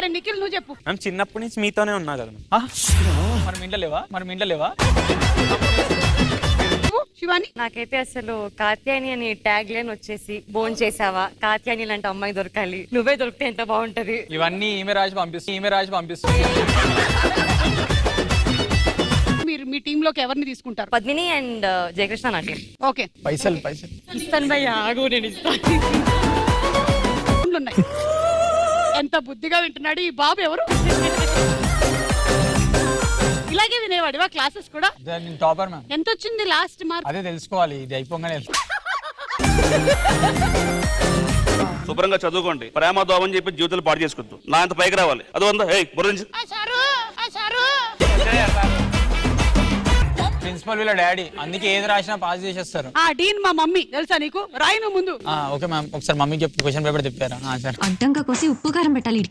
సరే నిఖిల్ నువ్వు చెప్పు. మేము చిన్నప్పటి నుంచి మీతోనే ఉన్నా కదా. మరి ఇంట్లో లేవా శివాని? నాకైతే అసలు కాత్యాయని అని ట్యాగ్ లైన్ వచ్చేసి బోన్ చేసావా, కాత్యాయని లాంటి అమ్మాయి దొరకాలి, నువ్వే దొరికితే ఎంత బాగుంటది. ఇవన్నీ ఈమె రాసి పంపిస్తుంది. మీరు మీ టీమ్ లోకి ఎవరిని తీసుకుంటారు? పద్మిని అండ్ జయకృష్ణ నా టీం. ఓకే పైసలు ఇస్తాను భయ్య, ఆగు నేను ఇస్తాను. ఉన్నాయి. ఎంత బుద్ధిగా వింటున్నాడు ఈ బాబు. ఎవరు ఇలాగే వినేవాడివా క్లాసెస్ కూడా? Topper ma'am. ఎంత వచ్చింది లాస్ట్ మార్క్? అదే తెలుసుకోవాలి, ఇది అయిపోగానే. శుభ్రంగా చదువుకోండి, ప్రేమ దోమని చెప్పి జీవితాలు పాడు చేసుకోవద్దు. నా అంత పైకి రావాలి. అది ఉందా? బుర్రించి ప్రిన్సిపల్ వీళ్ళ డాడీ, అందుకే ఏది రాసినా పాస్ చేసేస్తారు. ఆ డీన్ మా మమ్మీ తెలుసా నీకు? రాయి నువ్వు ముందు. ఓకే మ్యామ్, ఒకసారి మమ్మీకి చెప్పి క్వశ్చన్ పేపర్ తిప్పారా? సరే. అడ్డంగా కోసి ఉప్పు కారం పెట్టాలి.